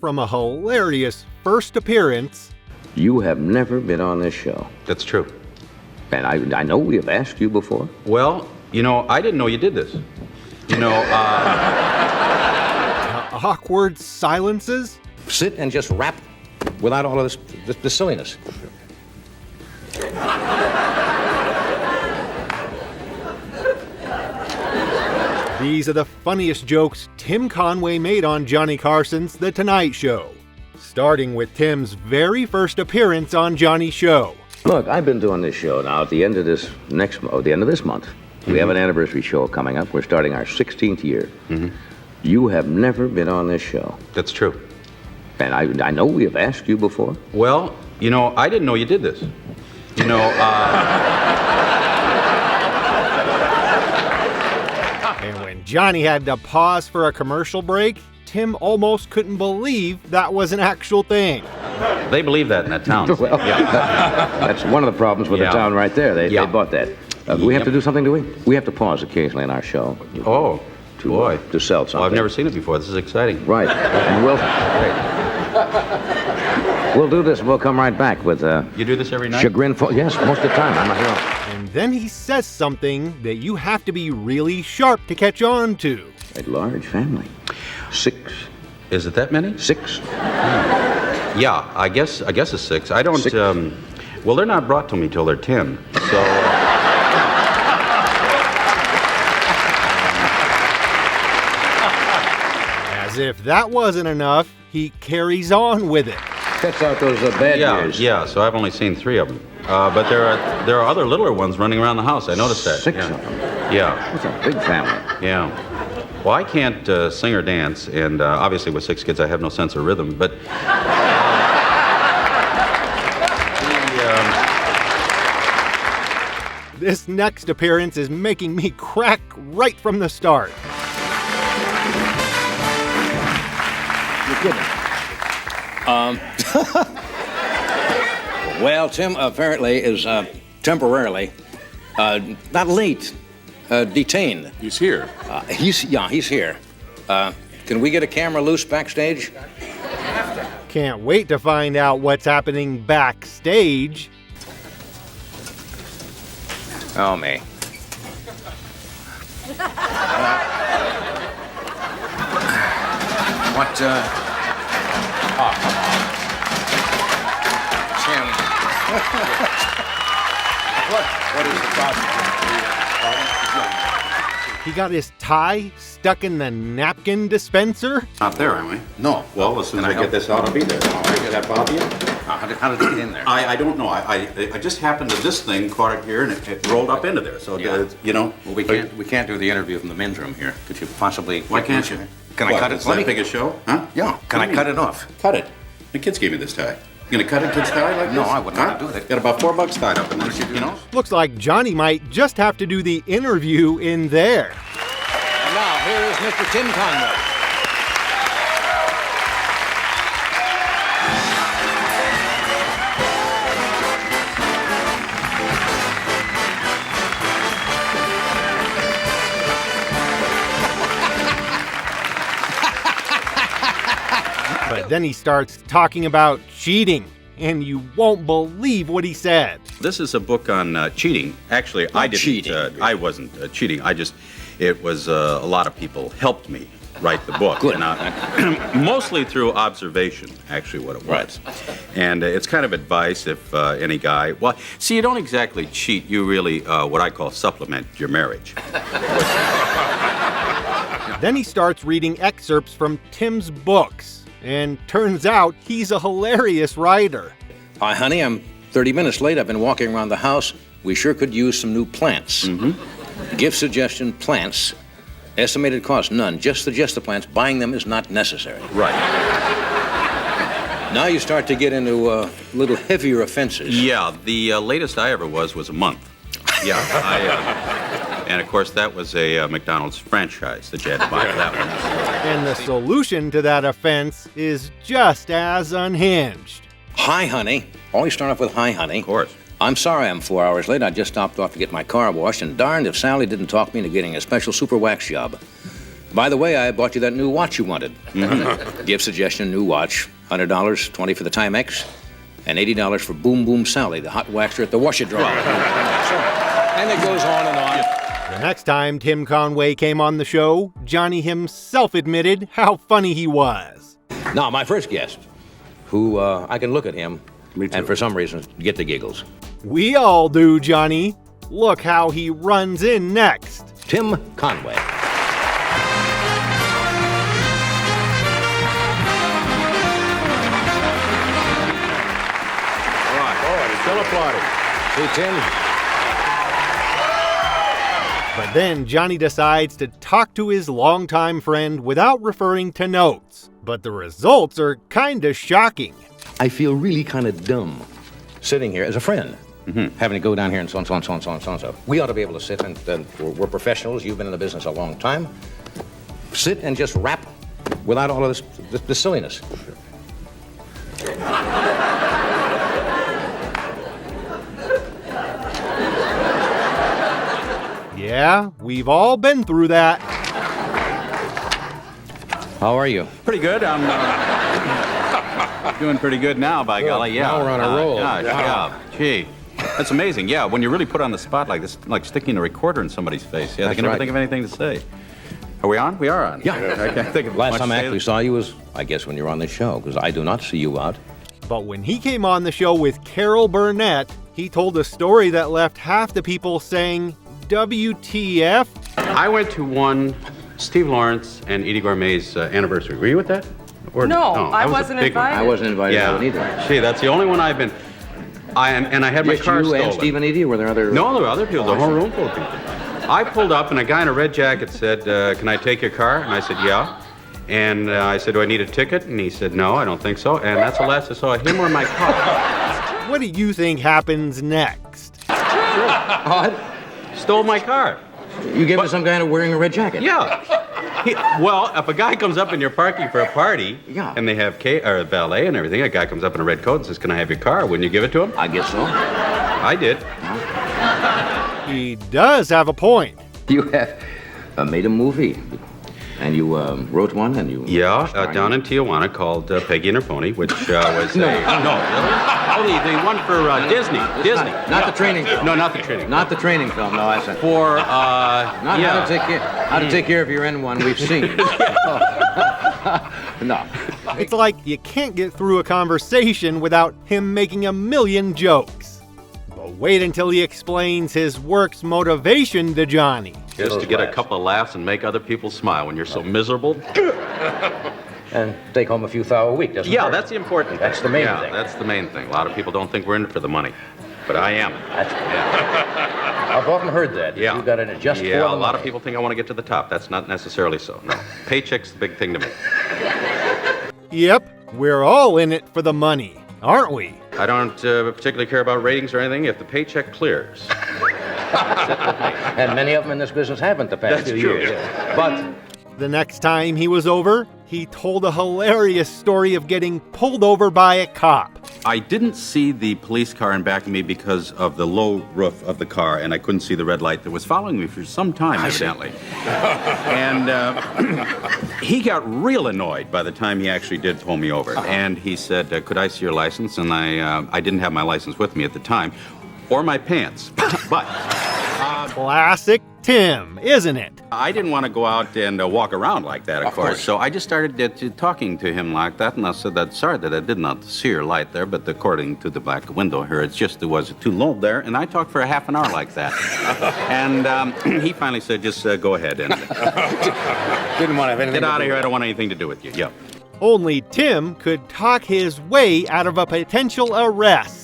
from a hilarious first appearance. You have never been on this show. That's true. And I know we have asked you before. Well, I didn't know you did this. Awkward silences. Sit and just rap without all of this silliness. These are the funniest jokes Tim Conway made on Johnny Carson's The Tonight Show, starting with Tim's very first appearance on Johnny's show. Look, I've been doing this show now at the end of this month. Mm-hmm. We have an anniversary show coming up. We're starting our 16th year. Mm-hmm. You have never been on this show. That's true. And I know we have asked you before. Well, I didn't know you did this. And when Johnny had to pause for a commercial break, Tim almost couldn't believe that was an actual thing. They believe that in that town. Well, that's one of the problems with the town right there. They bought that. Do we have to do something, do we? We have to pause occasionally in our show. Oh, boy. To sell something. Well, I've never seen it before. This is exciting. Right. And we'll do this. We'll come right back with... You do this every night? Yes, most of the time. I'm not here. And then he says something that you have to be really sharp to catch on to. A large family. 6. Is it that many? 6. Yeah, I guess it's 6. I don't... 6. Well, they're not brought to me till they're 10, so... As if that wasn't enough, he carries on with it. Cuts out those bad years. Yeah, so I've only seen 3 of them. But there are other littler ones running around the house. I noticed that. 6 of them. Yeah. That's a big family. Yeah. Well, I can't sing or dance, and obviously with 6 kids I have no sense of rhythm, but... This next appearance is making me crack right from the start. You're kidding. Well, Tim apparently is temporarily, not late, detained. He's here. He's here. Can we get a camera loose backstage? Can't wait to find out what's happening backstage. Oh, me. What, Oh, come on. Tim. What is the problem? He got his tie stuck in the napkin dispenser? Not there, am I? No. Well, as soon as I get this out, I'll be there. All right, does that bother you? How did it get in there? I don't know. I just happened to this thing, caught it here, and it rolled up into there. So, Yeah. Well, we can't do the interview from the men's room here. Could you possibly... Why can't you? Can I cut it? Is that big a show? Huh? Yeah. Can I cut it off? Cut it. The kids gave me this tie. You gonna cut a kid's tie like this? No, I wouldn't want to do that. Got about $4 tied up in this, you know? Looks like Johnny might just have to do the interview in there. And now, here is Mr. Tim Conway. But then he starts talking about cheating, and you won't believe what he said. This is a book on cheating. Actually, I didn't. Cheating. I wasn't cheating. It was a lot of people helped me write the book. Good. And, mostly through observation, actually, what it was. And it's kind of advice if any guy. Well, see, you don't exactly cheat. You really, what I call, supplement your marriage. Then he starts reading excerpts from Tim's books, and turns out he's a hilarious writer. Hi, honey, I'm 30 minutes late. I've been walking around the house. We sure could use some new plants. Mm-hmm. Gift suggestion, plants. Estimated cost, none. Just suggest the plants. Buying them is not necessary. Right. Now you start to get into little heavier offenses. Yeah, the latest I ever was a month. Yeah, and of course that was a McDonald's franchise that you had to buy for that one. And the solution to that offense is just as unhinged. Hi, honey. Always start off with hi, honey. Of course. I'm sorry I'm 4 hours late. I just stopped off to get my car washed, and darned if Sally didn't talk me into getting a special super wax job. By the way, I bought you that new watch you wanted. Gift suggestion, new watch, $100, $20 for the Timex, and $80 for Boom Boom Sally, the hot waxer at the washer dryer. And it goes on and on. The next time Tim Conway came on the show, Johnny himself admitted how funny he was. Now, my first guest, who I can look at him, and for some reason, get the giggles. We all do, Johnny. Look how he runs in next. Tim Conway. Still applauding. See, Tim? But then Johnny decides to talk to his longtime friend without referring to notes. But the results are kinda shocking. I feel really kind of dumb sitting here as a friend, having to go down here and so on, so on, so on, so on, so on, so on. We ought to be able to sit and we're professionals. You've been in the business a long time. Sit and just rap without all of this silliness. Yeah, we've all been through that. How are you? Pretty good. I'm doing pretty good now, by golly. Yeah. Now we're on a roll. Yeah. Gee, that's amazing. Yeah, when you're really put on the spot like this, like sticking a recorder in somebody's face. Yeah, they can never think of anything to say. Are we on? We are on. Yeah. I can't think of Last much time I to actually say. saw you was, I guess, when you were on this show, because I do not see you out. But when he came on the show with Carol Burnett, he told a story that left half the people saying, WTF? I went to one Steve Lawrence and Edie Gourmet's anniversary. Were you at that? Or, No, that I was a wasn't big one. invited. I wasn't invited to that one Yeah. either. Gee, that's the only one I've been. And I had my Just car you stolen. and Steve and Edie, or were there other? No, there were other people. The whole room full of people. I pulled up, and a guy in a red jacket said, "Can I take your car?" And I said, "Yeah." And I said, "Do I need a ticket?" And he said, "No, I don't think so." And that's the last I saw of him or my car. What do you think happens next? Odd. Stole my car. You gave it to some guy wearing a red jacket. Yeah. Well, if a guy comes up and you're parking for a party, Yeah. and they have valet and everything, a guy comes up in a red coat and says, "Can I have your car?" Wouldn't you give it to him? I guess so. I did. He does have a point. You have made a movie, and you wrote one, and you. Yeah, down in Tijuana called Peggy and Her Pony, which was the one for Disney. Disney. Not the training film. No, not the training. Not the training film. No, I said. For Not yeah. how to take care of your N1 we've seen. No. It's like you can't get through a conversation without him making a million jokes. But wait until he explains his work's motivation to Johnny. Just to get a couple of laughs and make other people smile when you're so miserable. And take home a few thou a week, doesn't it? Yeah, that's the important thing. That's the main yeah, thing. that's the main thing. A lot of people don't think we're in it for the money, but I am. I've often heard that. Yeah. You got in it just for the a lot money. of people think I want to get to the top. That's not necessarily so. No, paycheck's the big thing to me. Yep, we're all in it for the money, aren't we? I don't particularly care about ratings or anything if the paycheck clears. And many of them in this business haven't the past That's few true. years. Yeah. But The next time he was over, he told a hilarious story of getting pulled over by a cop. I didn't see the police car in back of me because of the low roof of the car, and I couldn't see the red light that was following me for some time, evidently. And he got real annoyed by the time he actually did pull me over. And he said, could I see your license? And I didn't have my license with me at the time, or my pants. But Classic Tim, isn't it? I didn't want to go out and walk around like that, of course. So I just started talking to him like that, and I said that sorry that I did not see your light there, but according to the back window here, it's just it was too low there, and I talked for a half an hour like that. And he finally said, just go ahead and didn't want to have anything get out to of do here. I don't want anything to do with you. Yeah. Only Tim could talk his way out of a potential arrest.